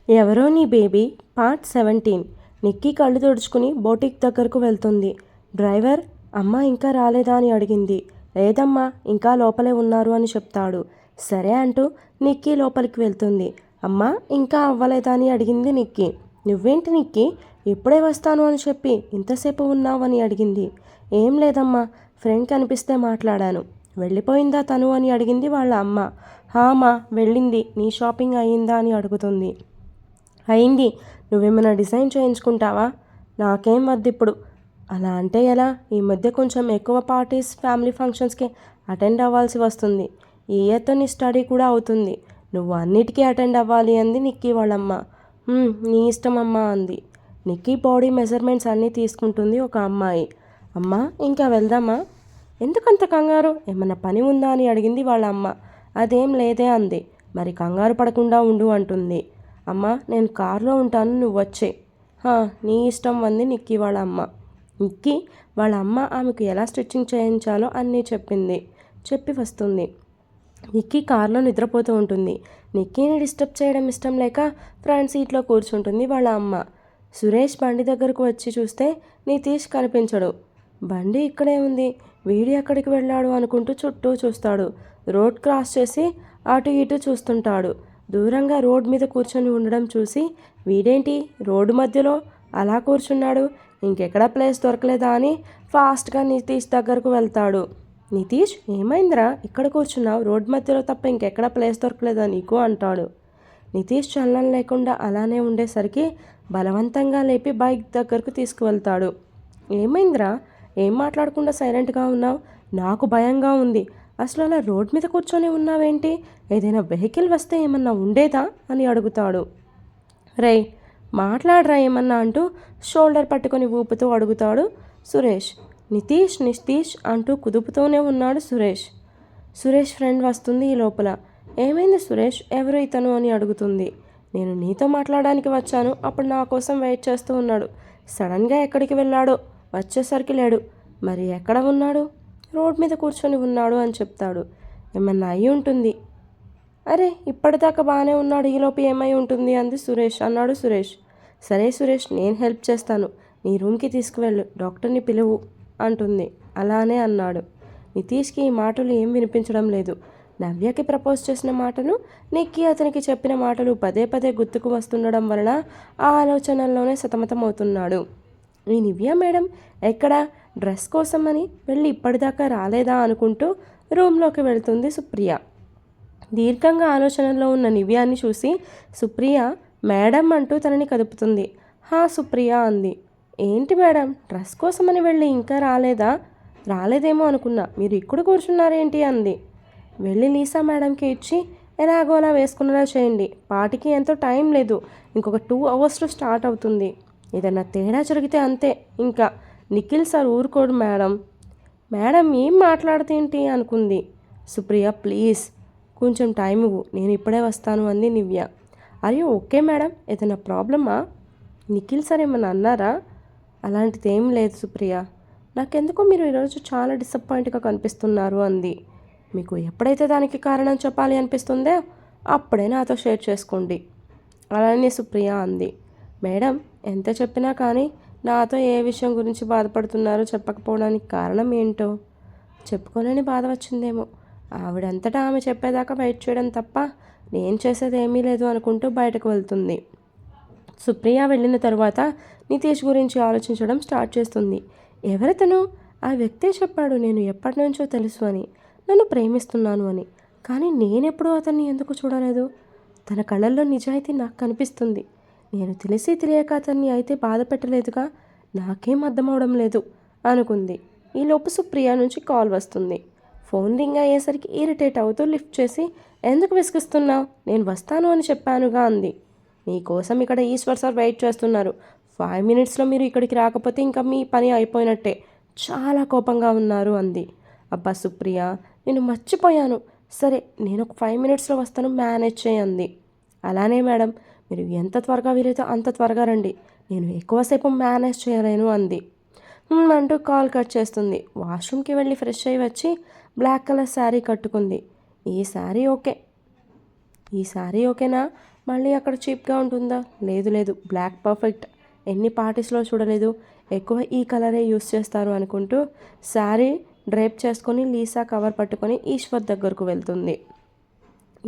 ఎవరో నీ baby part 17. Nikki కళ్ళు తుడుచుకుని బోటిక్ దగ్గరకు వెళ్తుంది. డ్రైవర్ అమ్మ ఇంకా రాలేదా అని అడిగింది. లేదమ్మా, ఇంకా లోపలే ఉన్నారు అని చెప్తాడు. సరే అంటూ నిక్కీ లోపలికి వెళ్తుంది. అమ్మా ఇంకా అవ్వలేదా అని అడిగింది నిక్కీ. నువ్వేంటి నిక్కీ, ఇప్పుడే వస్తాను అని చెప్పి ఇంతసేపు ఉన్నావని అడిగింది. ఏం లేదమ్మా, ఫ్రెండ్ కనిపిస్తే మాట్లాడాను. వెళ్ళిపోయిందా తను అని అడిగింది వాళ్ళ అమ్మ. హామా వెళ్ళింది. నీ షాపింగ్ అయ్యిందా అని అడుగుతుంది. అయింది. నువ్వేమైనా డిజైన్ చేయించుకుంటావా? నాకేం వద్దు ఇప్పుడు. అలా అంటే ఎలా? ఈ మధ్య కొంచెం ఎక్కువ పార్టీస్, ఫ్యామిలీ ఫంక్షన్స్కి అటెండ్ అవ్వాల్సి వస్తుంది. ఈ ఇయర్తో నీ స్టడీ కూడా అవుతుంది. నువ్వు అన్నిటికీ అటెండ్ అవ్వాలి అంది నిక్కీ వాళ్ళమ్మ. నీ ఇష్టం అమ్మా అంది. నిక్కీ బాడీ మెజర్మెంట్స్ అన్నీ తీసుకుంటుంది ఒక అమ్మాయి. అమ్మా ఇంకా వెళ్దామా? ఎందుకంత కంగారు? ఏమన్నా పని ఉందా అని అడిగింది వాళ్ళ అమ్మ. అదేం లేదే అంది. మరి కంగారు పడకుండా ఉండు అంటుంది. అమ్మ నేను కారులో ఉంటాను, నువ్వు వచ్చే. నీ ఇష్టం అంది నిక్కీ వాళ్ళ అమ్మ. నిక్కీ వాళ్ళ అమ్మ ఆమెకు ఎలా స్టిచ్చింగ్ చేయించాలో అన్నీ చెప్పి వస్తుంది. నిక్కీ కారులో నిద్రపోతూ ఉంటుంది. నిక్కీని డిస్టర్బ్ చేయడం ఇష్టం లేక ఫ్రంట్ సీట్లో కూర్చుంటుంది వాళ్ళ అమ్మ. సురేష్ బండి దగ్గరకు వచ్చి చూస్తే నితీష్ కనిపించడు. బండి ఇక్కడే ఉంది, వీడి ఎక్కడికి వెళ్ళాడు అనుకుంటూ చుట్టూ చూస్తాడు. రోడ్ క్రాస్ చేసి అటు ఇటు చూస్తుంటాడు. దూరంగా రోడ్ మీద కూర్చొని ఉండడం చూసి వీడేంటి రోడ్డు మధ్యలో అలా కూర్చున్నాడు, ఇంకెక్కడా ప్లేస్ దొరకలేదా అని ఫాస్ట్గా నితీష్ దగ్గరకు వెళ్తాడు. నితీష్ ఏమైందిరా, ఇక్కడ కూర్చున్నావు, రోడ్ మధ్యలో తప్ప ఇంకెక్కడా ప్లేస్ దొరకలేదా నీకు అంటాడు. నితీష్ చలనం లేకుండా అలానే ఉండేసరికి బలవంతంగా లేపి బైక్ దగ్గరకు తీసుకువెళ్తాడు. ఏమైందిరా, ఏం మాట్లాడకుండా సైలెంట్గా ఉన్నావు? నాకు భయంగా ఉంది. అసలు అలా రోడ్ మీద కూర్చొని ఉన్నావేంటి? ఏదైనా వెహికల్ వస్తే ఏమన్నా ఉండేదా అని అడుగుతాడు. రే మాట్లాడరా ఏమన్నా అంటూ షోల్డర్ పట్టుకొని ఊపుతూ అడుగుతాడు సురేష్. నితీష్ అంటూ కుదుపుతూనే ఉన్నాడు సురేష్. సురేష్ ఫ్రెండ్ వస్తుంది ఈ లోపల. ఏమైంది సురేష్, ఎవరు ఇతను అని అడుగుతుంది. నేను నీతో మాట్లాడడానికి వచ్చాను, అప్పుడు నా కోసం వెయిట్ చేస్తూ ఉన్నాడు. సడన్గా ఎక్కడికి వెళ్ళాడో, వచ్చేసరికి లేడు. మరి ఎక్కడ ఉన్నాడు? రోడ్ మీద కూర్చొని ఉన్నాడు అని చెప్తాడు. ఏమన్నా అయి ఉంటుంది. అరే ఇప్పటిదాకా బాగానే ఉన్నాడు, ఈలోపు ఏమై ఉంటుంది అన్నాడు సురేష్. సరే సురేష్, నేను హెల్ప్ చేస్తాను, నీ రూమ్కి తీసుకువెళ్ళు, డాక్టర్ని పిలువు అంటుంది. అలానే అన్నాడు. నితీష్కి ఈ మాటలు ఏం వినిపించడం లేదు. నవ్యకి ప్రపోజ్ చేసిన మాటలు, నిక్కీ అతనికి చెప్పిన మాటలు పదే పదే గుర్తుకు వస్తుండడం వలన ఆ ఆలోచనల్లోనే సతమతమవుతున్నాడు. ఈ నివ్య మేడం ఎక్కడా, డ్రెస్ కోసమని వెళ్ళి ఇప్పటిదాకా రాలేదా అనుకుంటూ రూమ్లోకి వెళ్తుంది సుప్రియ. దీర్ఘంగా ఆలోచనల్లో ఉన్న నివ్యాన్ని చూసి సుప్రియ మేడం అంటూ తనని కదుపుతుంది. సుప్రియ అంది. ఏంటి మేడం, డ్రెస్ కోసమని వెళ్ళి ఇంకా రాలేదా? రాలేదేమో అనుకున్నా, మీరు ఇక్కడ కూర్చున్నారేంటి అంది. వెళ్ళి లీసా మేడంకి ఇచ్చి ఎలాగోలా వేసుకునేలా చేయండి. పార్టీకి ఎంతో టైం లేదు, ఇంకొక 2 అవర్స్లో స్టార్ట్ అవుతుంది. ఏదైనా తేడా జరిగితే అంతే, ఇంకా నిఖిల్ సార్ ఊరుకోడు మేడం ఏం మాట్లాడుతేంటి అనుకుంది. సుప్రియ ప్లీజ్ కొంచెం టైం ఇవ్వు, నేను ఇప్పుడే వస్తాను అంది నివ్య. అయ్యో ఓకే మేడం, ఏదైనా ప్రాబ్లమా? నిఖిల్ సార్ ఏమన్నా అన్నారా? అలాంటిది ఏం లేదు సుప్రియ, నాకెందుకో మీరు ఈరోజు చాలా డిసప్పాయింట్గా కనిపిస్తున్నారు అంది. మీకు ఎప్పుడైతే దానికి కారణం చెప్పాలి అనిపిస్తుందో అప్పుడే నాతో షేర్ చేసుకోండి అలానే సుప్రియ అంది. మేడం ఎంత చెప్పినా కానీ నాతో ఏ విషయం గురించి బాధపడుతున్నారో చెప్పకపోవడానికి కారణం ఏంటో? చెప్పుకోలేని బాధ వచ్చిందేమో. ఆవిడంతటా ఆమె చెప్పేదాకా వెయిట్ చేయడం తప్ప నేను చేసేది ఏమీ లేదు అనుకుంటూ బయటకు వెళ్తుంది. సుప్రియ వెళ్ళిన తర్వాత నితీష్ గురించి ఆలోచించడం స్టార్ట్ చేస్తుంది. ఎవరితను? ఆ వ్యక్తే చెప్పాడు నేను ఎప్పటి నుంచో తెలుసు అని, నన్ను ప్రేమిస్తున్నాను అని. కానీ నేనెప్పుడూ అతన్ని ఎందుకు చూడలేదు? తన కళ్ళల్లో నిజాయితీ నాకు కనిపిస్తుంది. నేను తెలిసి తెలియక అతన్ని అయితే బాధ పెట్టలేదుగా, నాకేం అర్థమవడం లేదు అనుకుంది. ఈలోపు సుప్రియ నుంచి కాల్ వస్తుంది. ఫోన్ రింగ్ అయ్యేసరికి ఇరిటేట్ అవుతూ లిఫ్ట్ చేసి, ఎందుకు విసిగిస్తున్నావు, నేను వస్తాను అని చెప్పానుగా అంది. మీకోసం ఇక్కడ ఈశ్వర్ సార్ వెయిట్ చేస్తున్నారు. 5 మినిట్స్లో మీరు ఇక్కడికి రాకపోతే ఇంకా మీ పని అయిపోయినట్టే, చాలా కోపంగా ఉన్నారు అంది. అబ్బా సుప్రియ, నేను మర్చిపోయాను. సరే నేను ఒక 5 మినిట్స్లో వస్తాను, మేనేజ్ చేయండి. అలానే మేడం, మీరు ఎంత త్వరగా వీలైతే అంత త్వరగా రండి, నేను ఎక్కువసేపు మేనేజ్ చేయలేను అంది. అంటూ కాల్ కట్ చేస్తుంది. వాష్రూమ్కి వెళ్ళి ఫ్రెష్ అయ్యి వచ్చి బ్లాక్ కలర్ శారీ కట్టుకుంది. ఈ శారీ ఓకేనా? మళ్ళీ అక్కడ చీప్గా ఉంటుందా? లేదు లేదు, బ్లాక్ పర్ఫెక్ట్. ఎన్ని పార్టీస్లో చూడలేదు, ఎక్కువ ఈ కలరే యూస్ చేస్తారు అనుకుంటూ శారీ డ్రేప్ చేసుకొని లీసా కవర్ పట్టుకొని ఈశ్వర్ దగ్గరకు వెళ్తుంది.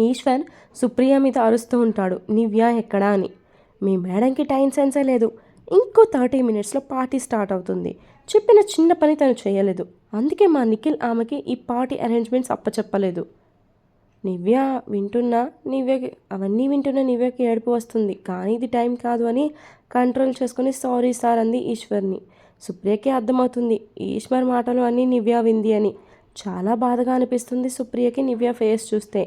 ఈశ్వర్ సుప్రియ మీద అరుస్తూ ఉంటాడు, నివ్య ఎక్కడా అని. మీ మేడంకి టైం సెన్సే లేదు. ఇంకో 30 మినిట్స్లో పార్టీ స్టార్ట్ అవుతుంది. చెప్పిన చిన్న పని తను చేయలేదు. అందుకే మా నిఖిల్ ఆమెకి ఈ పార్టీ అరేంజ్మెంట్స్ అప్పచెప్పలేదు. నివ్య వింటున్న నివ్యకి ఏడుపు వస్తుంది. కానీ ఇది టైం కాదు అని కంట్రోల్ చేసుకుని సారీ సార్ అంది ఈశ్వర్ని. సుప్రియకి అర్థమవుతుంది ఈశ్వర్ మాటలు అన్నీ నివ్య వింది అని. చాలా బాధగా అనిపిస్తుంది సుప్రియకి నివ్య ఫేస్ చూస్తే.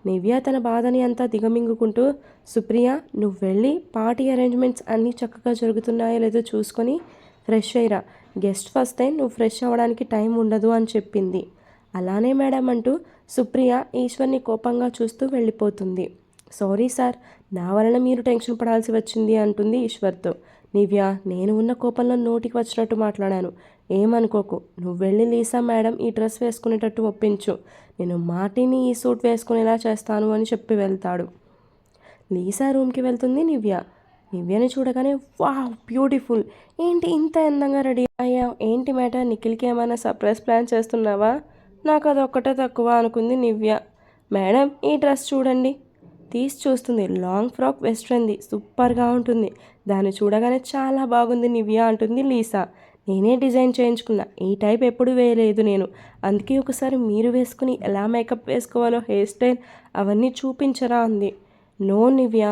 నివ్య తన బాధని అంతా దిగమింగుకుంటూ, సుప్రియ నువ్వు వెళ్ళి పార్టీ అరేంజ్మెంట్స్ అన్నీ చక్కగా జరుగుతున్నాయో లేదో చూసుకొని ఫ్రెష్ అయ్యిరా. గెస్ట్ వస్తే నువ్వు ఫ్రెష్ అవ్వడానికి టైం ఉండదు అని చెప్పింది. అలానే మేడం అంటూ సుప్రియ ఈశ్వర్ని కోపంగా చూస్తూ వెళ్ళిపోతుంది. సారీ సార్, నా వలన మీరు టెన్షన్ పడాల్సి వచ్చింది అంటుంది ఈశ్వర్తో. నివ్య, నేను ఉన్న కోపంలో నోటికి వచ్చినట్టు మాట్లాడాను, ఏమనుకోకు. నువ్వు వెళ్ళి లీసా మేడం ఈ డ్రెస్ వేసుకునేటట్టు ఒప్పించు. నేను మార్టిని ఈ సూట్ వేసుకునేలా చేస్తాను అని చెప్పి వెళ్తాడు. లీసా రూమ్కి వెళ్తుంది నివ్య. నివ్యని చూడగానే వావ్ బ్యూటిఫుల్, ఏంటి ఇంత అందంగా రెడీ అయ్యావు, ఏంటి మ్యాటర్, నిఖిల్కి ఏమైనా సర్ప్రైజ్ ప్లాన్ చేస్తున్నావా? నాకు అది ఒక్కటే తక్కువ అనుకుంది నివ్య. మేడం ఈ డ్రెస్ చూడండి. తీసి చూస్తుంది. లాంగ్ ఫ్రాక్ వెస్ట్రన్ది, సూపర్గా ఉంటుంది. దాన్ని చూడగానే చాలా బాగుంది నివ్య అంటుంది లీసా. నేనే డిజైన్ చేయించుకున్నా, ఈ టైప్ ఎప్పుడు వేయలేదు నేను. అందుకే ఒకసారి మీరు వేసుకుని ఎలా మేకప్ వేసుకోవాలో, హెయిర్ స్టైల్ అవన్నీ చూపించరా అంది. No Nivya,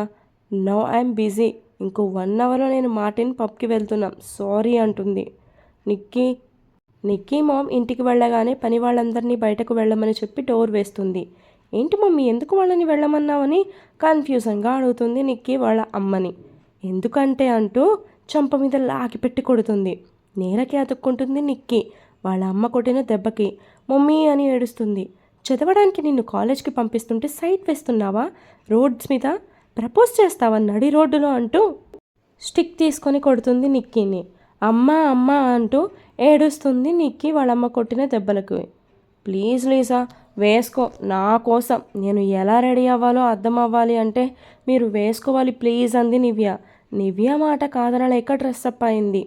no I'm busy. ఇంకో 1 అవర్లో నేను మార్టిన్ పబ్కి వెళ్తున్నాం, సారీ అంటుంది. నిక్కీ మామ్ ఇంటికి వెళ్ళగానే పని వాళ్ళందరినీ బయటకు వెళ్ళమని చెప్పి డోర్ వేస్తుంది. ఏంటి మమ్మీ ఎందుకు వాళ్ళని వెళ్ళమన్నావని కన్ఫ్యూజన్గా అడుగుతుంది నిక్కీ వాళ్ళ అమ్మని. ఎందుకంటే అంటూ చంప మీద లాగిపెట్టి కొడుతుంది. నేలకి అతుక్కుంటుంది నిక్కీ వాళ్ళ అమ్మ కొట్టిన దెబ్బకి. మమ్మీ అని ఏడుస్తుంది. చదవడానికి నిన్ను కాలేజ్కి పంపిస్తుంటే సైట్ వేస్తున్నావా? రోడ్స్ మీద ప్రపోజ్ చేస్తావా నడి రోడ్డులో అంటూ స్టిక్ తీసుకొని కొడుతుంది నిక్కీని. అమ్మ అమ్మ అంటూ ఏడుస్తుంది నిక్కీ వాళ్ళమ్మ కొట్టిన దెబ్బలకు. ప్లీజ్ లీసా వేసుకో, నా కోసం. నేను ఎలా రెడీ అవ్వాలో అర్థం అవ్వాలి అంటే మీరు వేసుకోవాలి ప్లీజ్ అంది నివ్య. నివ్య మాట కాదనలేక డ్రెస్అప్ అయింది.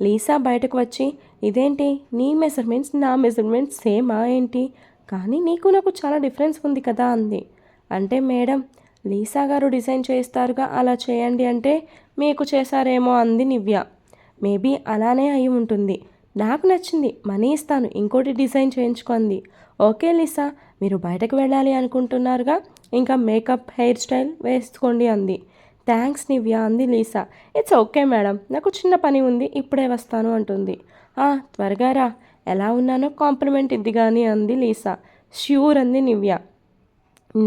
లీసా బయటకు వచ్చి, ఇదేంటి నీ మెజర్మెంట్స్ నా మెజర్మెంట్స్ సేమా ఏంటి, కానీ నీకు నాకు చాలా డిఫరెన్స్ ఉంది కదా అంది. అంటే మేడం లీసా గారు డిజైన్ చేస్తారుగా, అలా చేయండి అంటే మీకు చేశారేమో అంది నివ్య. మేబీ అలానే అయి ఉంటుంది. నాకు నచ్చింది, మనీ ఇస్తాను, ఇంకోటి డిజైన్ చేయించుకుంది. ఓకే లీసా, మీరు బయటకు వెళ్ళాలి అనుకుంటున్నారుగా, ఇంకా మేకప్ హెయిర్ స్టైల్ వేసుకోండి అంది. థ్యాంక్స్ నివ్య అంది లీసా. ఇట్స్ ఓకే మేడం, నాకు చిన్న పని ఉంది, ఇప్పుడే వస్తాను అంటుంది. త్వరగా రా, ఎలా ఉన్నానో కాంప్లిమెంట్ ఇద్ది కానీ అంది లీసా. ష్యూర్ అంది నివ్య.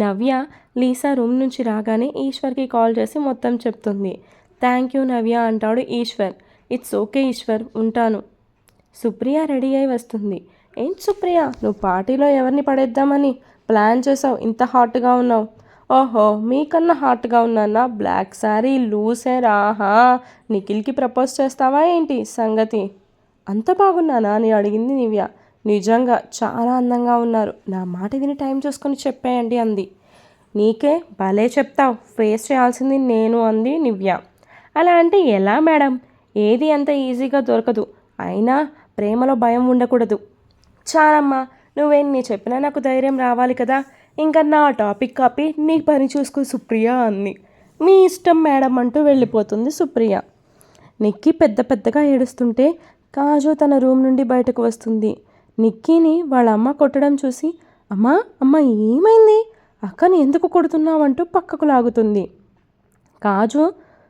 నవ్య లీసా రూమ్ నుంచి రాగానే ఈశ్వర్కి కాల్ చేసి మొత్తం చెప్తుంది. థ్యాంక్ యూ నవ్య అంటాడు ఈశ్వర్. ఇట్స్ ఓకే ఈశ్వర్, ఉంటాను. సుప్రియ రెడీ అయి వస్తుంది. ఏంటి సుప్రియ, నువ్వు పార్టీలో ఎవరిని పడేద్దామని ప్లాన్ చేసావు, ఇంత హాట్గా ఉన్నావు? ఓహో, మీకన్నా హాట్గా ఉన్నానా? బ్లాక్ శారీ, లూజ్ హెయిర్, ఆహా, నిఖిల్కి ప్రపోజ్ చేస్తావా ఏంటి సంగతి? అంత బాగున్నానా అని అడిగింది నివ్య. నిజంగా చాలా అందంగా ఉన్నారు, నా మాట విని టైం చూసుకొని చెప్పేయండి అంది. నీకే భలే చెప్తావు, ఫేస్ చేయాల్సింది నేను అంది నివ్య. అలా అంటే ఎలా మేడం, ఏది అంత ఈజీగా దొరకదు, అయినా ప్రేమలో భయం ఉండకూడదు. చాలమ్మా, నువ్వెన్ని చెప్పినా నాకు ధైర్యం రావాలి కదా. ఇంకా నా టాపిక్ కాపీ నీ పని చూసుకో సుప్రియ అంది. మీ ఇష్టం మేడం అంటూ వెళ్ళిపోతుంది సుప్రియ. నిక్కీ పెద్దగా ఏడుస్తుంటే కాజు తన రూమ్ నుండి బయటకు వస్తుంది. నిక్కీని వాళ్ళ అమ్మ కొట్టడం చూసి, అమ్మ ఏమైంది, అక్కని ఎందుకు కొడుతున్నావంటూ పక్కకు లాగుతుంది. కాజు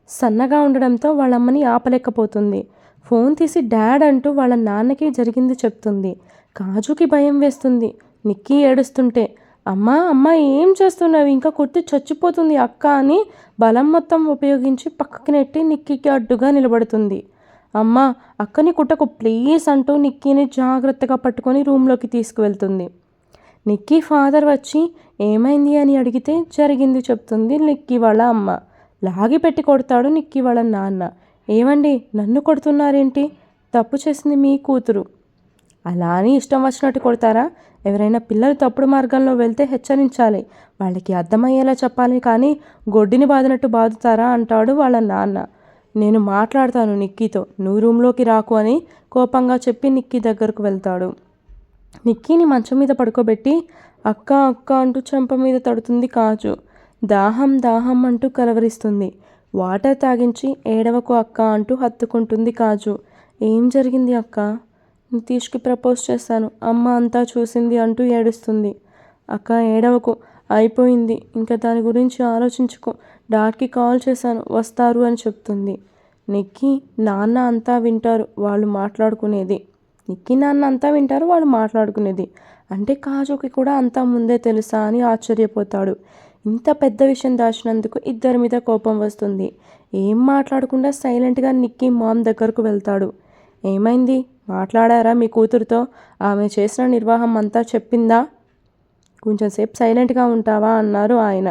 సన్నగా ఉండడంతో వాళ్ళమ్మని ఆపలేకపోతుంది. ఫోన్ తీసి డాడ్ అంటూ వాళ్ళ నాన్నకి జరిగింది చెప్తుంది. కాజుకి భయం వేస్తుంది. నిక్కీ ఏడుస్తుంటే, అమ్మ ఏం చేస్తున్నావు, ఇంకా కొట్టి చచ్చిపోతుంది అక్క అని బలం మొత్తం ఉపయోగించి పక్కకి నెట్టి నిక్కీకి అడ్డుగా నిలబడుతుంది. అక్కని కుట్టకు ప్లీజ్ అంటూ నిక్కీని జాగ్రత్తగా పట్టుకొని రూమ్లోకి తీసుకువెళ్తుంది. నిక్కీ ఫాదర్ వచ్చి ఏమైంది అని అడిగితే జరిగింది చెప్తుంది నిక్కీ వాళ్ళ అమ్మ. లాగి పెట్టి కొడతాడు నిక్కీ వాళ్ళ నాన్న. ఏమండి నన్ను కొడుతున్నారేంటి, తప్పు చేసింది మీ కూతురు. అలా అని ఇష్టం వచ్చినట్టు కొడతారా? ఎవరైనా పిల్లలు తప్పుడు మార్గంలో వెళ్తే హెచ్చరించాలి, వాళ్ళకి అర్థమయ్యేలా చెప్పాలి, కానీ గొడ్డిని బాదినట్టు బాదుతారా అంటాడు వాళ్ళ నాన్న. నేను మాట్లాడతాను నిక్కీతో, నువ్వు రూమ్లోకి రాకు అని కోపంగా చెప్పి నిక్కీ దగ్గరకు వెళ్తాడు. నిక్కీని మంచం మీద పడుకోబెట్టి అక్క అక్క అంటూ చెంప మీద తడుతుంది కాజు. దాహం దాహం అంటూ కలవరిస్తుంది. వాటర్ తాగించి ఏడవకు అక్క అంటూ హత్తుకుంటుంది కాజు. ఏం జరిగింది అక్క? నితీష్కి ప్రపోజ్ చేశాను, అమ్మ అంతా చూసింది అంటూ ఏడుస్తుంది. అక్క ఏడవకు, అయిపోయింది, ఇంకా దాని గురించి ఆలోచించుకో, డాడ్కి కాల్ చేశాను, వస్తారు అని చెప్తుంది. నిక్కీ నాన్న అంతా వింటారు వాళ్ళు మాట్లాడుకునేది. నిక్కీ నాన్న అంతా వింటారు వాళ్ళు మాట్లాడుకునేది అంటే కాజుకి కూడా అంతా ముందే తెలుసా అని ఆశ్చర్యపోతాడు. ఇంత పెద్ద విషయం దాచినందుకు ఇద్దరి మీద కోపం వస్తుంది. ఏం మాట్లాడకుండా సైలెంట్గా నిక్కీ మామ్ దగ్గరకు వెళ్తాడు. ఏమైంది, మాట్లాడారా మీ కూతురుతో? ఆమె చేసిన నిర్వాహం అంతా చెప్పిందా? కొంచెం సేపు సైలెంట్గా ఉంటావా అన్నారు ఆయన.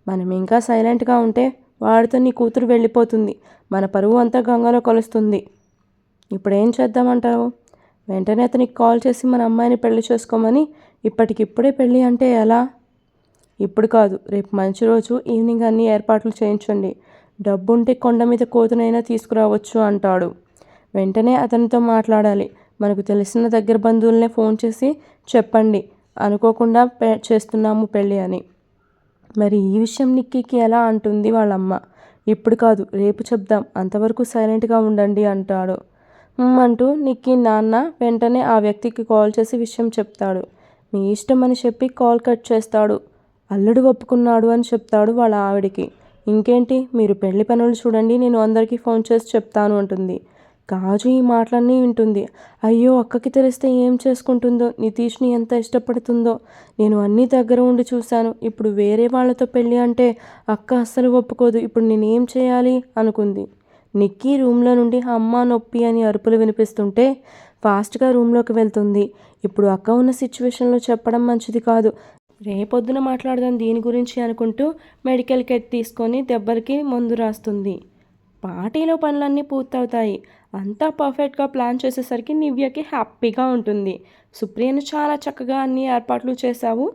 మనం ఇంకా సైలెంట్గా ఉంటే వాడితో నీ కూతురు వెళ్ళిపోతుంది, మన పరువు అంతా గంగలో కలుస్తుంది. ఇప్పుడేం చేద్దామంటావు? వెంటనే అతనికి కాల్ చేసి మన అమ్మాయిని పెళ్లి చేసుకోమని, ఇప్పటికిప్పుడే పెళ్ళి అంటే ఎలా? ఇప్పుడు కాదు, రేపు మంచి రోజు, ఈవినింగ్ అన్ని ఏర్పాట్లు చేయించండి, డబ్బుంటే కొండ మీద కోతునైనా తీసుకురావచ్చు అంటాడు. వెంటనే అతనితో మాట్లాడాలి, మనకు తెలిసిన దగ్గర బంధువులనే ఫోన్ చేసి చెప్పండి అనుకోకుండా చేస్తున్నాము పెళ్ళి అని. మరి ఈ విషయం నిక్కీకి ఎలా అంటుంది వాళ్ళమ్మ. ఇప్పుడు కాదు, రేపు చెప్దాం, అంతవరకు సైలెంట్గా ఉండండి అంటాడు. అంటూ నిక్కీ నాన్న వెంటనే ఆ వ్యక్తికి కాల్ చేసి విషయం చెప్తాడు. మీ ఇష్టం అని చెప్పి కాల్ కట్ చేస్తాడు. అల్లుడు ఒప్పుకున్నాడు అని చెప్తాడు వాళ్ళ ఆవిడికి. ఇంకేంటి, మీరు పెళ్లి పనులు చూడండి, నేను అందరికీ ఫోన్ చేసి చెప్తాను అంటుంది. కాజు ఈ మాటలన్నీ వింటుంది. అయ్యో, అక్కకి తెలిస్తే ఏం చేసుకుంటుందో, నితీష్ని ఎంత ఇష్టపడుతుందో, నేను అన్నీ దగ్గర ఉండి చూశాను, ఇప్పుడు వేరే వాళ్ళతో పెళ్ళి అంటే అక్క అస్సలు ఒప్పుకోదు, ఇప్పుడు నేనేం చేయాలి అనుకుంది. నిక్కీ రూమ్లో నుండి అమ్మ నొప్పి అని అరుపులు వినిపిస్తుంటే ఫాస్ట్గా రూమ్లోకి వెళ్తుంది. ఇప్పుడు అక్క ఉన్న సిచ్యువేషన్లో చెప్పడం మంచిది కాదు, రేపొద్దున మాట్లాడదాం దీని గురించి అనుకుంటూ మెడికల్ కిట్ తీసుకొని దెబ్బలకి మందు రాస్తుంది. పార్టీలో పనులన్నీ పూర్తవుతాయి. అంతా పర్ఫెక్ట్గా ప్లాన్ చేసేసరికి నివ్యకి హ్యాపీగా ఉంటుంది. సుప్రియను చాలా చక్కగా అన్ని ఏర్పాట్లు చేశావు,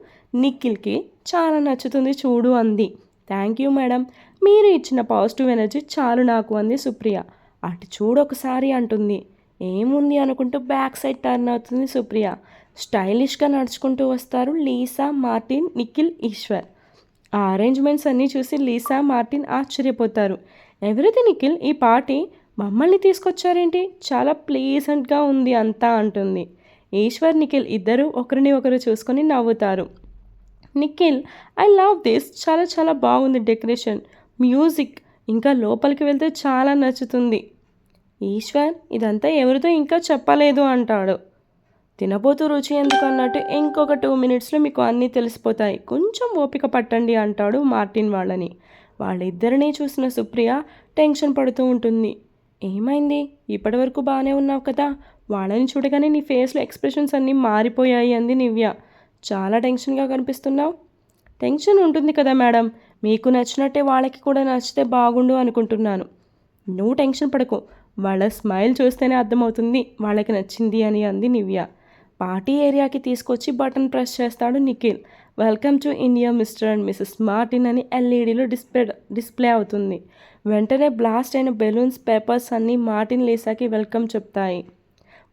నిఖిల్కి చాలా నచ్చుతుంది చూడు అంది. థ్యాంక్ యూ మేడం, మీరు ఇచ్చిన పాజిటివ్ ఎనర్జీ చాలు నాకు అంది సుప్రియ. అటు చూడు ఒకసారి అంటుంది. ఏముంది అనుకుంటూ బ్యాక్ సైడ్ టర్న్ అవుతుంది సుప్రియ. స్టైలిష్గా నడుచుకుంటూ వస్తారు లీసా, మార్టిన్, నిఖిల్, ఈశ్వర్. ఆ అరేంజ్మెంట్స్ అన్నీ చూసి లీసా, మార్టిన్ ఆశ్చర్యపోతారు. ఎవరిది నిఖిల్, ఈ పార్టీ మమ్మల్ని తీసుకొచ్చారేంటి, చాలా ప్లీజెంట్గా ఉంది అంతా అంటుంది. ఈశ్వర్, నిఖిల్ ఇద్దరు ఒకరిని ఒకరు చూసుకొని నవ్వుతారు. నిఖిల్, ఐ లవ్ దిస్, చాలా చాలా బాగుంది డెకరేషన్, మ్యూజిక్, ఇంకా లోపలికి వెళ్తే చాలా నచ్చుతుంది. ఈశ్వర్, ఇదంతా ఎవరితో ఇంకా చెప్పలేదు అంటాడు. తినబోతూ రుచి ఎందుకు అన్నట్టు ఇంకొక 2 మినిట్స్లో మీకు అన్నీ తెలిసిపోతాయి, కొంచెం ఓపిక పట్టండి అంటాడు మార్టిన్ వాళ్ళని. వాళ్ళిద్దరినీ చూసిన సుప్రియ టెన్షన్ పడుతూ ఉంటుంది. ఏమైంది, ఇప్పటివరకు బాగానే ఉన్నావు కదా, వాళ్ళని చూడగానే నీ ఫేస్లో ఎక్స్ప్రెషన్స్ అన్నీ మారిపోయాయి అంది నివ్య. చాలా టెన్షన్గా కనిపిస్తున్నావు. టెన్షన్ ఉంటుంది కదా మేడం, మీకు నచ్చినట్టే వాళ్ళకి కూడా నచ్చితే బాగుండు అనుకుంటున్నాను. నువ్వు టెన్షన్ పడకు, వాళ్ళ స్మైల్ చూస్తేనే అర్థమవుతుంది వాళ్ళకి నచ్చింది అని అంది నివ్య. పార్టీ ఏరియాకి తీసుకొచ్చి బటన్ ప్రెస్ చేస్తాడు Nikhil. Welcome to India mister and Mrs Martin అని ఎల్ఈడీలో డిస్ప్లే అవుతుంది. వెంటనే బ్లాస్ట్ అయిన బెలూన్స్, పేపర్స్ అన్నీ మార్టిన్, లీసాకి వెల్కమ్ చెప్తాయి.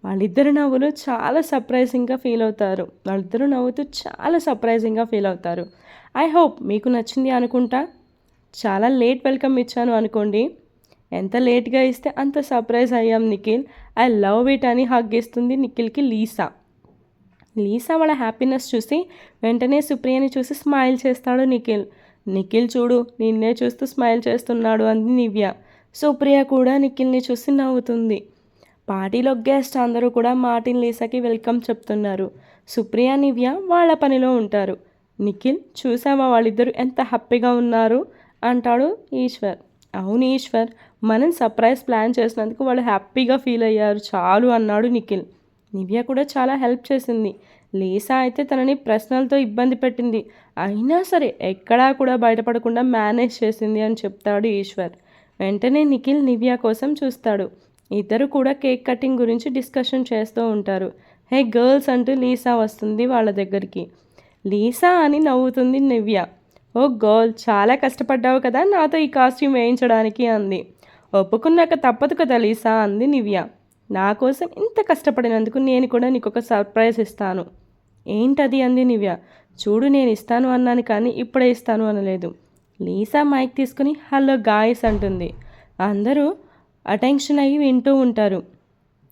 వాళ్ళిద్దరు నవ్వులు చాలా సర్ప్రైజింగ్గా ఫీల్ అవుతారు. వాళ్ళిద్దరూ నవ్వుతూ చాలా సర్ప్రైజింగ్గా ఫీల్ అవుతారు. ఐ హోప్ మీకు నచ్చింది అనుకుంటా. చాలా లేట్ వెల్కమ్ ఇచ్చాను అనుకోండి. ఎంత లేట్గా ఇస్తే అంత సర్ప్రైజ్ అయ్యాం నిఖిల్, ఐ లవ్ ఇట్ అని హగ్ ఇస్తుంది నిఖిల్కి లీసా. లీసా వాళ్ళ హ్యాపీనెస్ చూసి వెంటనే సుప్రియని చూసి స్మైల్ చేస్తాడు నిఖిల్. నిఖిల్ చూడు, నిన్నే చూస్తూ స్మైల్ చేస్తున్నాడు అంది నివ్య. సుప్రియ కూడా నిఖిల్ని చూసి నవ్వుతుంది. పార్టీలో గెస్ట్ అందరూ కూడా మార్టిన్, లీసాకి వెల్కమ్ చెప్తున్నారు. సుప్రియ, నివ్య వాళ్ళ పనిలో ఉంటారు. నిఖిల్, చూసావా వాళ్ళిద్దరూ ఎంత హ్యాపీగా ఉన్నారు అంటాడు ఈశ్వర్. అవును ఈశ్వర్, మనం సర్ప్రైజ్ ప్లాన్ చేసినందుకు వాళ్ళు హ్యాపీగా ఫీల్ అయ్యారు చాలు అన్నాడు నిఖిల్. నివ్య కూడా చాలా హెల్ప్ చేసింది. లీసా అయితే తనని ప్రశ్నలతో ఇబ్బంది పెట్టింది, అయినా సరే ఎక్కడా కూడా బయటపడకుండా మేనేజ్ చేసింది అని చెప్తాడు ఈశ్వర్. వెంటనే నిఖిల్ నివ్య కోసం చూస్తాడు. ఇద్దరు కూడా కేక్ కటింగ్ గురించి డిస్కషన్ చేస్తూ ఉంటారు. హే గర్ల్స్ అంటూ లీసా వస్తుంది వాళ్ళ దగ్గరికి. లీసా అని నవ్వుతుంది నివ్య. ఓ గర్ల్, చాలా కష్టపడ్డావు కదా నాతో ఈ కాస్ట్యూమ్ వేయించడానికి అంది. ఒప్పుకున్నాక తప్పదు కదా లీసా అంది నివ్య. నా కోసం ఇంత కష్టపడినందుకు నేను కూడా నీకు ఒక సర్ప్రైజ్ ఇస్తాను. ఏంటది అంది నివ్య. చూడు, నేను ఇస్తాను అన్నాను కానీ ఇప్పుడే ఇస్తాను అనలేదు. లీసా మైక్ తీసుకుని హలో గాయస్ అంటుంది. అందరూ అటెన్షన్ అయ్యి వింటూ ఉంటారు.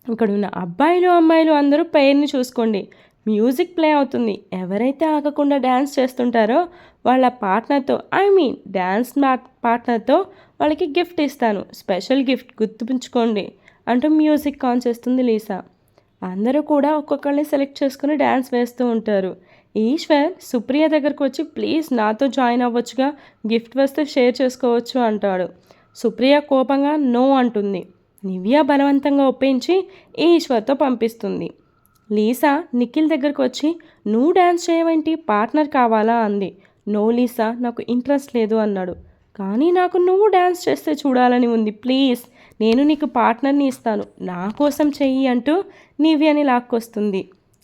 ఇక్కడ ఉన్న అబ్బాయిలు అమ్మాయిలు అందరూ పేరుని చూసుకోండి. మ్యూజిక్ ప్లే అవుతుంది. ఎవరైతే ఆగకుండా డ్యాన్స్ చేస్తుంటారో వాళ్ళ పార్ట్నర్తో డ్యాన్స్ పార్ట్నర్తో వాళ్ళకి గిఫ్ట్ ఇస్తాను. స్పెషల్ గిఫ్ట్, గుర్తుంచుకోండి అంటూ మ్యూజిక్ ఆన్ చేస్తుంది లీసా. అందరూ కూడా ఒక్కొక్కరిని సెలెక్ట్ చేసుకుని డ్యాన్స్ వేస్తూ ఉంటారు. ఈశ్వర్ సుప్రియ దగ్గరకు వచ్చి ప్లీజ్ నాతో జాయిన్ అవ్వచ్చుగా, గిఫ్ట్ వస్తే షేర్ చేసుకోవచ్చు అంటాడు. సుప్రియ కోపంగా నో అంటుంది. నివ్య బలవంతంగా ఒప్పించి ఈశ్వర్తో పంపిస్తుంది. లీసా నిఖిల్ దగ్గరకు వచ్చి నువ్వు డ్యాన్స్ చేయవేంటి, పార్ట్నర్ కావాలా అంది. నో లీసా, నాకు ఇంట్రెస్ట్ లేదు అన్నాడు. కానీ నాకు నువ్వు డ్యాన్స్ చేస్తే చూడాలని ఉంది, ప్లీజ్ నేను నీకు పార్ట్నర్ని ఇస్తాను, నా కోసం చెయ్యి అంటూ నివ్యని లాక్కొస్తుంది.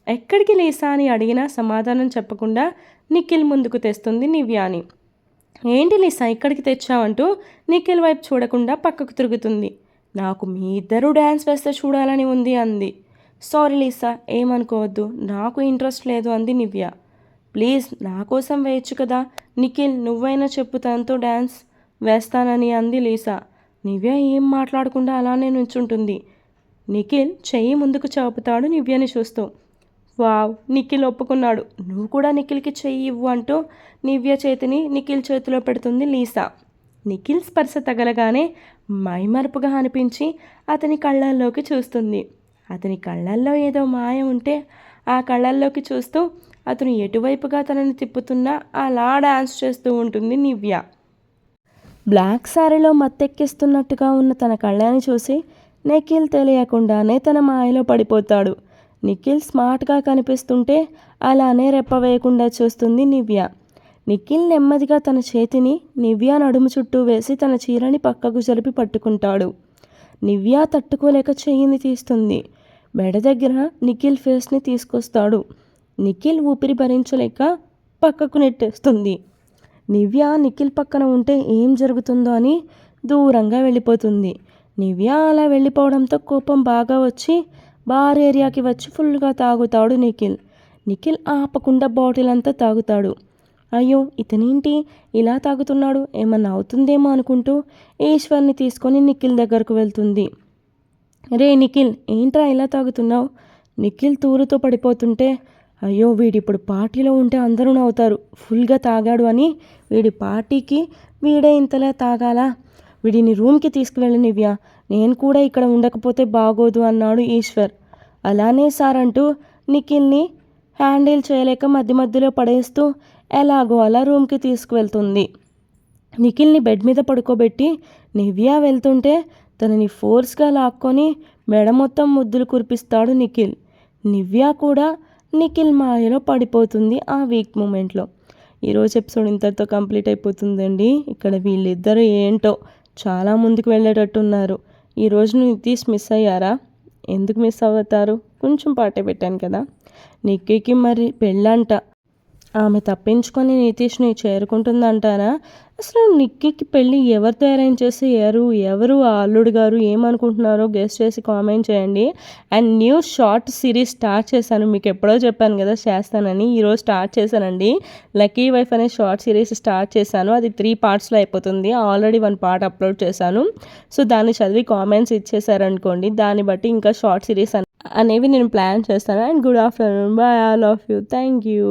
ఎక్కడికి లీసా అని అడిగినా సమాధానం చెప్పకుండా నిఖిల్ ముందుకు తెస్తుంది నివ్యాని. ఏంటి లీసా ఇక్కడికి తెచ్చావంటూ నిఖిల్ వైపు చూడకుండా పక్కకు తిరుగుతుంది. నాకు మీ ఇద్దరూ డ్యాన్స్ వేస్తే చూడాలని ఉంది అంది. సారీ లీసా, ఏమనుకోవద్దు, నాకు ఇంట్రెస్ట్ లేదు అంది నివ్య. ప్లీజ్ నా కోసం వేయచ్చు కదా, నిఖిల్ నువ్వైనా చెప్పు తనతో డ్యాన్స్ వేస్తానని అంది లీసా. నివ్య ఏం మాట్లాడకుండా అలానే నుంచుంటుంది. నిఖిల్ చెయ్యి ముందుకు చాపుతాడు నివ్యని చూస్తూ. వావ్, నిఖిల్ ఒప్పుకున్నాడు, నువ్వు కూడా నిఖిల్కి చెయ్యి ఇవ్వు అంటూ నివ్య చేతిని నిఖిల్ చేతిలో పెడుతుంది లీసా. నిఖిల్ స్పర్శ తగలగానే మైమరుపుగా అనిపించి అతని కళ్ళల్లోకి చూస్తుంది. అతని కళ్ళల్లో ఏదో మాయ ఉంటే ఆ కళ్ళల్లోకి చూస్తూ అతను ఎటువైపుగా తనని తిప్పుతున్నా అలా డాన్స్ చేస్తూ ఉంటుంది నివ్య. బ్లాక్ శారీలో మత్తెక్కిస్తున్నట్టుగా ఉన్న తన కళ్ళని చూసి నిఖిల్ తెలియకుండానే తన మాయలో పడిపోతాడు. నిఖిల్ స్మార్ట్గా కనిపిస్తుంటే అలానే రెప్పవేయకుండా చూస్తుంది నివ్య. నిఖిల్ నెమ్మదిగా తన చేతిని నివ్య నడుము చుట్టూ వేసి తన చీరని పక్కకు జరిపి పట్టుకుంటాడు. నివ్య తట్టుకోలేక చెయ్యిని తీస్తుంది. మెడ దగ్గర నిఖిల్ ఫేస్ని తీసుకొస్తాడు. నిఖిల్ ఊపిరి భరించలేక పక్కకు నెట్టేస్తుంది. నివ్య నిఖిల్ పక్కన ఉంటే ఏం జరుగుతుందో అని దూరంగా వెళ్ళిపోతుంది. నివ్య అలా వెళ్ళిపోవడంతో కోపం బాగా వచ్చి బార్ ఏరియాకి వచ్చి ఫుల్గా తాగుతాడు నిఖిల్. నిఖిల్ ఆపకుండా బాటిల్ అంతా తాగుతాడు. అయ్యో ఇతనేంటి ఇలా తాగుతున్నాడు, ఏమన్నా అవుతుందేమో అనుకుంటూ ఈశ్వర్ని తీసుకొని నిఖిల్ దగ్గరకు వెళ్తుంది. రే నిఖిల్, ఏంట్రా ఇలా తాగుతున్నావు? నిఖిల్ తూరుతో పడిపోతుంటే అయ్యో వీడిప్పుడు పార్టీలో ఉంటే అందరూ నవ్వుతారు, ఫుల్గా తాగాడు అని వీడి పార్టీకి వీడే ఇంతలా తాగాలా, వీడిని రూమ్కి తీసుకువెళ్ళి నివ్య, నేను కూడా ఇక్కడ ఉండకపోతే బాగోదు అన్నాడు ఈశ్వర్. అలానే సార్ అంటూ నిఖిల్ని హ్యాండిల్ చేయలేక మధ్య మధ్యలో పడేస్తూ ఎలాగో అలా రూమ్కి తీసుకువెళ్తుంది. నిఖిల్ని బెడ్ మీద పడుకోబెట్టి నివ్య వెళ్తుంటే తనని ఫోర్స్గా లాక్కొని మెడ మొత్తం ముద్దులు కురిపిస్తాడు నిఖిల్. నివ్య కూడా నిఖిల్ మాయలో పడిపోతుంది ఆ వీక్ మూమెంట్లో. ఈరోజు ఎపిసోడ్ ఇంతటితో కంప్లీట్ అయిపోతుందండి. ఇక్కడ వీళ్ళిద్దరూ ఏంటో చాలా ముందుకు వెళ్ళేటట్టున్నారు. ఈరోజు నితీష్ మిస్ అయ్యారా? ఎందుకు మిస్ అవుతారు? కొంచెం పాటే పెట్టాను కదా. నిక్కీకి మరి పెళ్ళంట, ఆమె తప్పించుకొని నితీష్ని చేరుకుంటుందంటారా? అసలు నిక్కీకి పెళ్ళి ఎవరితో అరేంజ్ చేసి ఎవరు ఆ అల్లుడు గారు ఏమనుకుంటున్నారో గెస్ట్ చేసి కామెంట్ చేయండి. And new short series start చేశాను, మీకు ఎప్పుడో చెప్పాను కదా చేస్తానని. ఈరోజు స్టార్ట్ చేశానండి. లక్కీ వైఫ్ అనే షార్ట్ సిరీస్ స్టార్ట్ చేశాను. అది 3 పార్ట్స్లో అయిపోతుంది. ఆల్రెడీ 1 పార్ట్ అప్లోడ్ చేశాను. సో దాన్ని చదివి కామెంట్స్ ఇచ్చేసారనుకోండి, దాన్ని బట్టి ఇంకా షార్ట్ సిరీస్ అనేవి నేను ప్లాన్ చేస్తాను. And good afternoon, by, all of you, thank you.